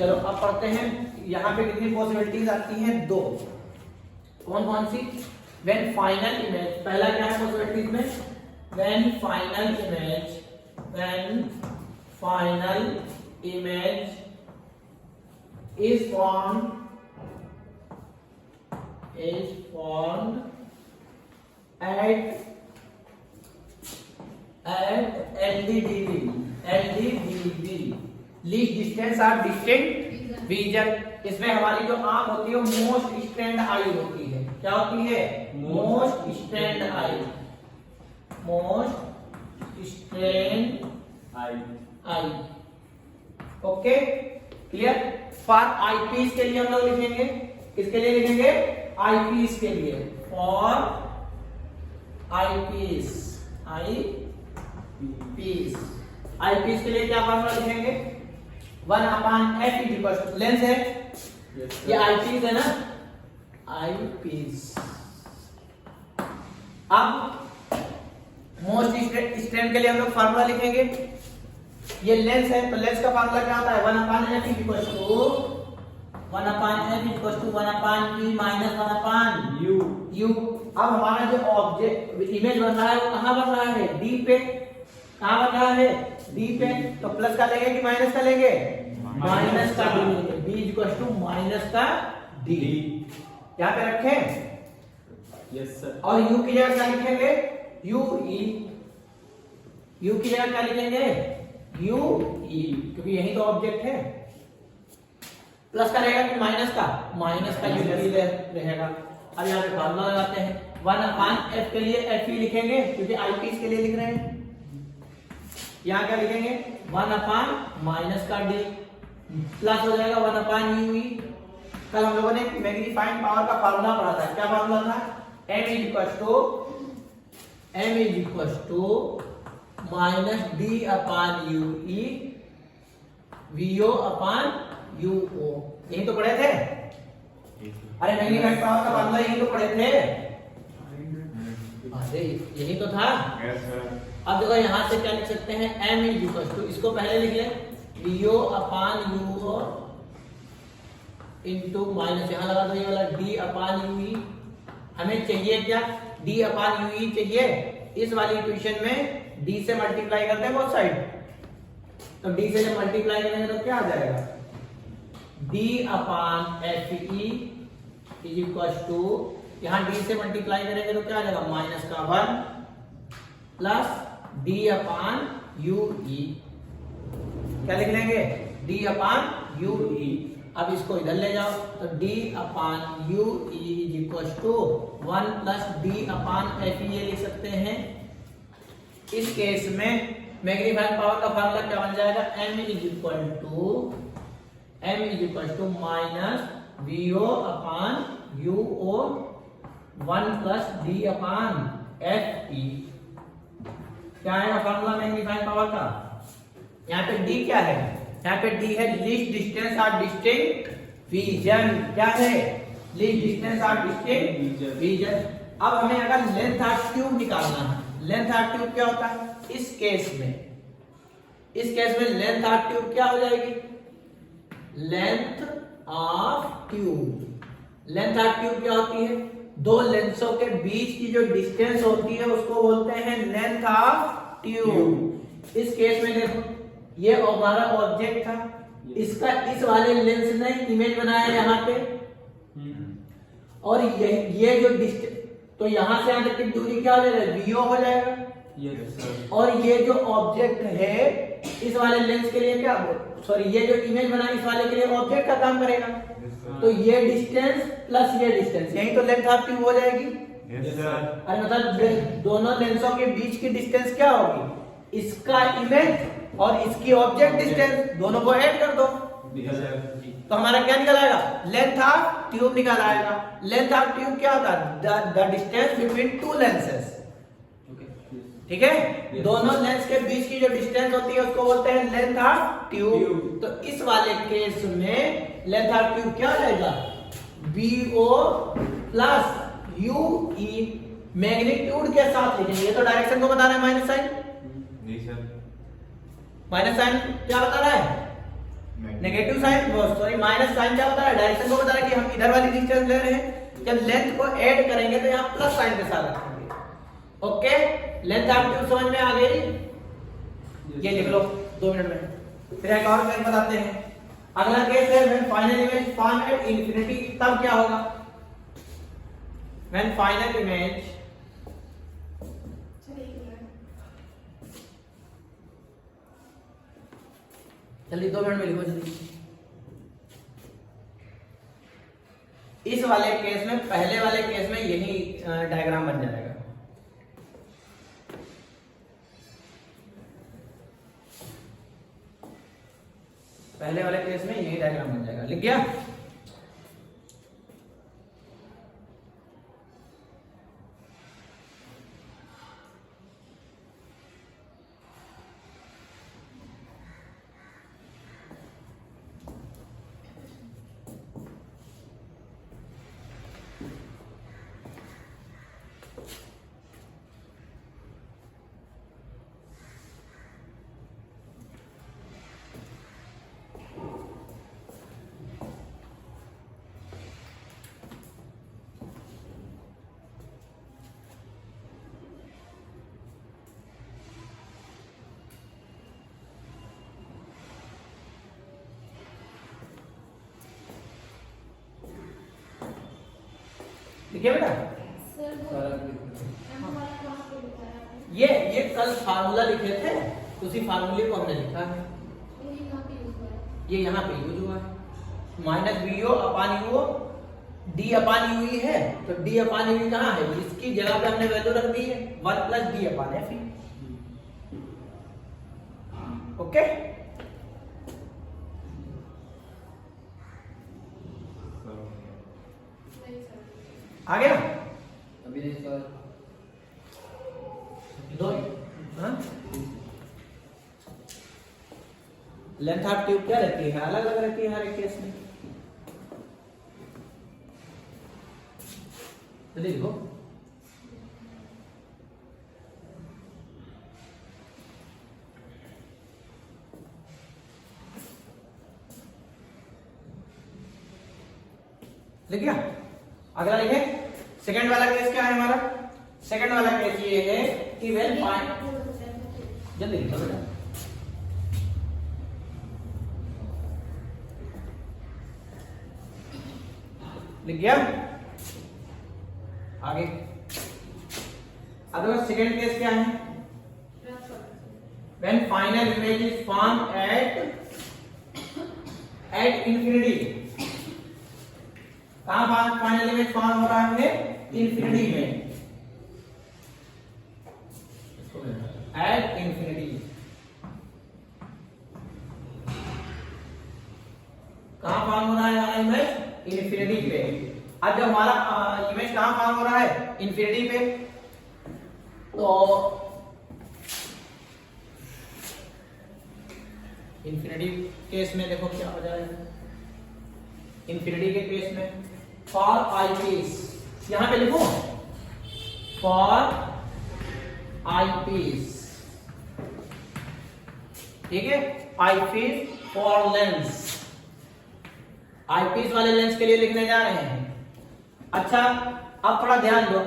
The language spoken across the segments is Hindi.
चलो अब पढ़ते हैं, यहाँ पे कितनी पॉसिबिलिटीज आती हैं? दो। कौन कौन सी? व्हेन फाइनल इमेज, पहला क्या है पॉसिबिलिटीज में? When final image is formed at LDDB least distance of distinct vision. इसमें हमारी जो आंख होती है वो मोस्ट स्टैंड आई होती है। क्या होती है? Most stand I. Okay clear. For eyepiece के लिए हम लोग लिखेंगे, किसके लिए लिखेंगे? आईपीस के लिए। फॉर आईपीस के लिए क्या फॉर्मूला लिखेंगे? 1/f इक्वल टू लेंस है, ये आईपीस है ना, आईपीस। अब मोस्ट स्ट्रेंथ के लिए हम लोग फॉर्मूला लिखेंगे, ये लेंस है तो लेंस का फार्मूला क्या होता है? 1/f equal to 1/f equal to 1/e minus 1/u। अब हमारा जो ऑब्जेक्ट इमेज बन रहा है वो कहां बन रहा है? डी पे। कहां बन रहा है? डी पे। तो प्लस का लेंगे कि माइनस का लेंगे? माइनस का डी लेंगे। b इक्वल टू माइनस का डी यहां पे रखें। Yes sir. और u की जगह क्या लिखेंगे? u की जगह क्या लिखेंगे? UE, क्योंकि यही तो ऑब्जेक्ट है। प्लस का रहेगा कि माइनस का? माइनस का UE रहेगा। अब यहाँ पे फॉर्मूला लगाते हैं। 1/f के लिए fe लिखेंगे क्योंकि आईपीस के लिए लिख रहे हैं। यहाँ क्या लिखेंगे? 1/ माइनस का d प्लस हो जाएगा 1/UE। कल हम लोगों ने मैग्नीफाइंग पावर का फॉर्मूला पढ़ा था। क्या फॉर्मूला था? m equal to minus d/UE VO/UO। यही तो पढ़े थे। अरे मैग्नीफाइंग पावर का फॉर्मूला यही तो पढ़े थे। अरे यही तो था। Yes sir. अब देखो यहाँ से क्या लिख सकते हैं? m इक्वल टू, इसको पहले लिख ले, VO/UO इंटू माइनस यहाँ लगा दो ये वाला d/UE। हमें चाहिए क्या? d/UE चाहिए। इस वाली इक्वेशन में d से मल्टीप्लाई करते हैं बोथ साइड, तो d से जब मल्टीप्लाई करेंगे तो क्या आ जाएगा? d/FE इज इक्वल टू, यहाँ d से मल्टीप्लाई करेंगे तो क्या आ जाएगा? माइनस का 1 प्लस d/UE। क्या लिख लेंगे? d/UE। अब इसको इधर ले जाओ तो d/UE is equal to 1 plus d/FE ये लिख सकते हैं। इस केस में मैग्नीफाइंग पावर का फार्मूला क्या बन जाएगा? m is equal to minus VO/UO 1 plus d/FE। क्या है फार्मूला मैग्नीफाइंग पावर का? यहाँ पे d क्या है? यहाँ पे d है least distance of distinct vision. क्या है? Least distance of distinct vision. अब हमें अगर लेंथ ऑफ ट्यूब निकालना है, लेंथ ऑफ ट्यूब क्या होता है? इस केस में लेंथ ऑफ ट्यूब क्या हो जाएगी? लेंथ ऑफ ट्यूब क्या होती है? दो लेंसों के बीच की जो डिस्टेंस होती है उसको बोलते हैं लेंथ ऑफ ट्यूब। इस केस में देखो ये हमारा ऑब्जेक्ट था, इसका इस वाले लेंस ने इमेज बनाया यहाँ पे, और ये जो डिस्टेंस, तो यहां से यहां तक की दूरी क्या हो जाएगा? VO हो जाएगा। Yes sir. और ये जो ऑब्जेक्ट है इस वाले लेंस के लिए क्या, सॉरी ये जो इमेज बना इस वाले के लिए ऑब्जेक्ट का काम करेगा। तो ये डिस्टेंस प्लस ये डिस्टेंस, यही तो लेंथ ऑफ ट्यूब हो जाएगी। Yes sir. अरे मतलब दोनों लेंसों के बीच की डिस्टेंस क्या होगी? इसका इमेज और इसकी ऑब्जेक्ट डिस्टेंस, दोनों को ऐड कर दो तो हमारा क्या निकल आएगा? लेंथ ऑफ ट्यूब निकल आएगा। लेंथ ऑफ ट्यूब क्या होता है? The distance between two lenses. ठीक है, दोनों लेंस के बीच की जो डिस्टेंस होती है उसको बोलते हैं लेंथ ऑफ ट्यूब। तो इस वाले केस में लेंथ ऑफ ट्यूब क्या हो जाएगा? BO प्लस UE मैग्नीट्यूड के साथ लिखेंगे। ये तो डायरेक्शन को बता रहा है माइनस साइन। नहीं सर। माइनस साइन क्या बता रहा है? Negative sign, sorry minus sign क्या होता है, डायरेक्शन को बता रहा है कि हम इधर वाली डिस्टेंस ले रहे हैं। जब लेंथ को ऐड करेंगे तो यहाँ प्लस साइन के साथ रखेंगे। ओके, लेंथ आपको समझ में आ गई? ये लिख लो 2 मिनट में। फिर एक और केस बताते हैं। अगला केस है when final image form at infinity, तब क्या होगा? व्हेन फाइनल इमेज जल्दी 2 मिनट में लिखो जल्दी। इस वाले केस में, पहले वाले केस में यही डायग्राम बन जाएगा। पहले वाले केस में यही डायग्राम बन जाएगा। लिख गया? देखिए बेटा, ये कल फार्मूला लिखे थे, उसी फार्मूले को हमने लिखा है। ये यहाँ पे यूज हुआ है। Minus B O upon U O D upon U ही है, तो डी अपान यू कहाँ है? इसकी जगह पे हमने वैल्यू रख दी है 1 plus D upon F. Okay, आ गया? अभी नहीं सर। दो लेंथ ऑफ ट्यूब क्या रहती है? अलग अलग रहती है हर एक केस में। देखो लिख गया? अगला लिखे सेकंड वाला केस क्या है हमारा? सेकंड वाला केस ये है कि व्हेन जल्दी लिखो बेटा। लिख गया? आगे अगला सेकंड केस क्या है? When final image is form at infinity. कहां फाइनल इमेज फॉर्म हो रहा है? इंफिनिटी में, एट इंफिनिटी। कहां फॉर्म हो रहा है हमारा इमेज? इंफिनिटी पे। अब जब हमारा इमेज कहां फॉर्म हो रहा है? इंफिनिटी पे, तो इंफिनिटी केस में देखो क्या हो जाएगा। इंफिनिटी के केस में फॉर आई पीस, यहां पे लिखो फॉर आई पीस, ठीक है? Eyepiece for lens, eyepiece वाले लेंस के लिए लिखने जा रहे हैं। अच्छा, अब थोड़ा ध्यान दो,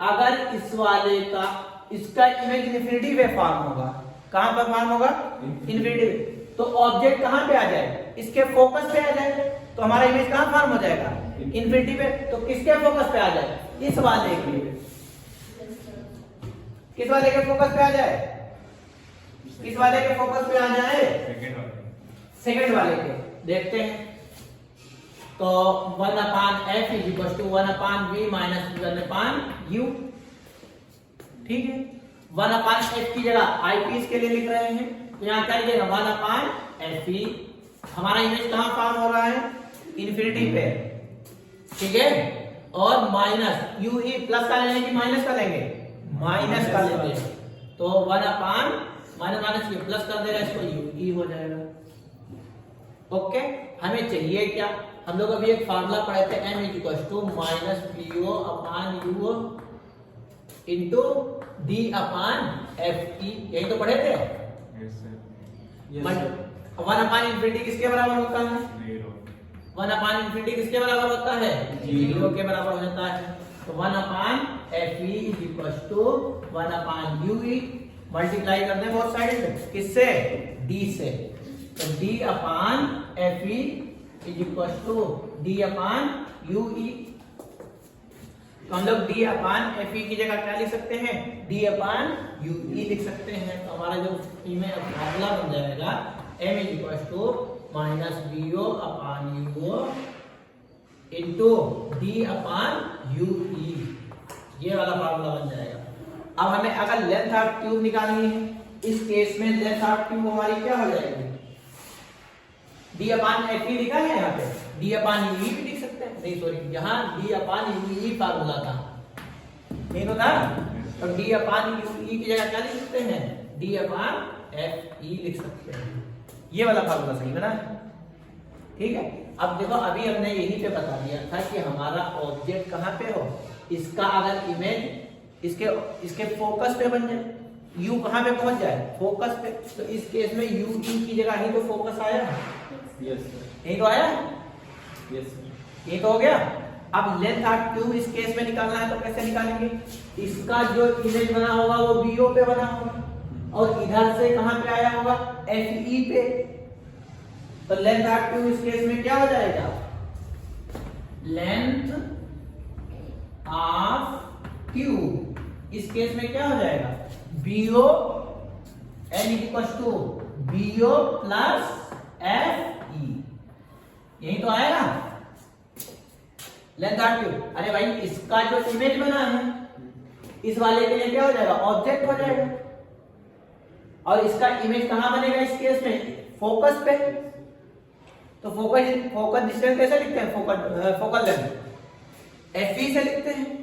अगर इस वाले का, इसका इमेज इंफिनिटी पे फॉर्म होगा। कहां पर फॉर्म होगा? इंफिनिटी पे, तो ऑब्जेक्ट कहां पे आ जाए? इसके फोकस पे आ जाए, तो हमारा इमेज कहां फॉर्म हो जाएगा? इंफिनिटी पे। तो किसके फोकस पे आ जाए? इस वाले के। किस वाले के फोकस पे आ जाए? किस वाले के फोकस पे आ जाए? सेकंड वाले के। देखते हैं, तो 1 upon F is equal to 1 upon V minus 1 upon U, ठीक है? 1 अपान एफ की जगह आई पीस के लिए लिख रहे हैं, तो यहाँ क्या लिखेगा? 1 अपान एफ ई। हमारा इमेज कहां फॉर्म हो रहा है? इंफिनिटी पे, ठीक है? और माइनस यू ई, प्लस का लेंगे कि माइनस का लेंगे? माइनस का लेंगे, तो 1 upon minus minus you plus कर देगा, इसको यू ई हो जाएगा। ओके, हमें चाहिए क्या? हम लोग अभी एक फार्मूला पढ़े थे, m is equal to minus P O upon U into D upon F E, यही तो पढ़े थे। 1 अपान इंफिनिटी किसके बराबर होता है? 1 अपान इंफिनिटी किसके बराबर होता है? 0 के बराबर हो जाता है। तो 1 upon FE is equal to 1 upon UE, multiply करते हैं बोथ साइड किससे? D से। तो D upon FE is equal to D upon UE। तो हम लोग D अपान FE की जगह क्या लिख सकते हैं? D अपान UE लिख सकते हैं। तो हमारा जो में फार्मूला बन जाएगा M is equal to minus BO upon UO into D upon UE, ये वाला फार्मूला बन जाएगा। अब हमें अगर लेंथ ऑफ ट्यूब निकालनी है, इस केस में लेंथ ऑफ ट्यूब हमारी क्या हो जाएगी? D अपान FE लिखा है यहाँ पे, D अपान UE भी लिख सकते हैं, नहीं सॉरी यहाँ D अपान UE फार्मूला था, नहीं तो था। तो D अपान UE की जगह क्या लिख सकते हैं? D अपान FE लिख सकते हैं। ये वाला फार्मूला सही बना है, ठीक है। अब देखो अभी हमने यही पे बता दिया था कि हमारा ऑब्जेक्ट कहाँ पे हो, इसका अगर इमेज इसके फोकस पे बन जाए, U कहाँ पे पहुंच जाए? फोकस पे। तो इस केस में UE की जगह ही तो फोकस आया, यस सर, यही तो आया, यस सर, ये तो हो गया। अब लेंथ ऑफ ट्यूब इस केस में निकालना है तो कैसे निकालेंगे? इसका जो इमेज बना होगा वो BO पे बना होगा और इधर से कहां पे आया होगा? FE पे। तो लेंथ ऑफ ट्यूब इस केस में क्या हो जाएगा? लेंथ ऑफ ट्यूब इस केस में क्या हो जाएगा? BO N equals to BO plus FE, यही तो आएगा लेंथ ऑफ ट्यूब। अरे भाई इसका जो इमेज बना है इस वाले के लिए क्या हो जाएगा? ऑब्जेक्ट हो जाएगा। और इसका इमेज कहां बनेगा इस केस में? फोकस पे। तो फोकस डिस्टेंस कैसे लिखते हैं? फोकल लेंथ FE से लिखते हैं।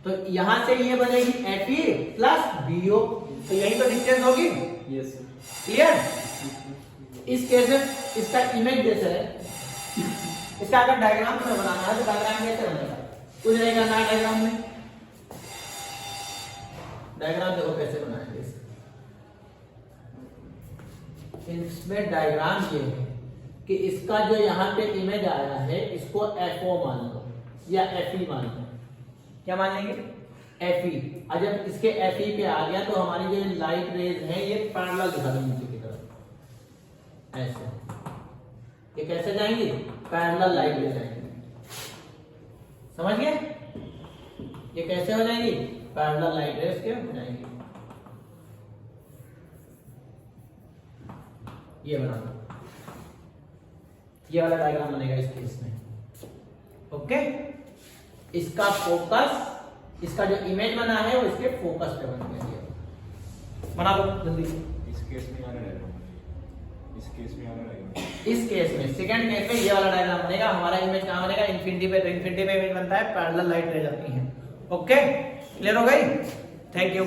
तो यहां से ये बनेगी FE प्लस BO, तो यही तो डिस्टेंस होगी, यस सर, क्लियर। इस केस में इसका इमेज जैसे है, इसका अगर डायग्राम में बनाना है तो डायग्राम कैसे बनेगा? कुछ नहीं करना है डायग्राम में, डायग्राम देखो कैसे बनाएंगे। इसमें डायग्राम ये है कि इसका जो यहाँ पे इमेज आया है इसको FO मान लो या FE मान लो। क्या मान लेंगे? FE। और जब इसके FE पे आ गया तो हमारी जो लाइट रेज है ये पैरेलल दिखा दो नीचे की तरफ, ऐसे। ये कैसे जाएंगे? पैरेलल लाइट ले जाएंगे, समझ गए? ये कैसे हो जाएंगी? पैरेलल लाइट रेज के हो जाएंगी। ये बना दो, ये वाला डायग्राम बनेगा इस केस में, ओके। इसका फोकस, इसका जो इमेज बना है वो इसके फोकस पे बन गया। ये बना दो जल्दी। इस केस में आना रहेगा, इस केस में आना रहेगा, इस केस में सेकंड केस में ये वाला डायग्राम बनेगा। हमारा इमेज कहां बनेगा? इनफिनिटी पे। तो इनफिनिटी पे इमेज बनता है, पैरेलल लाइट रह जाती है, ओके। क्लियर हो गई? Thank you.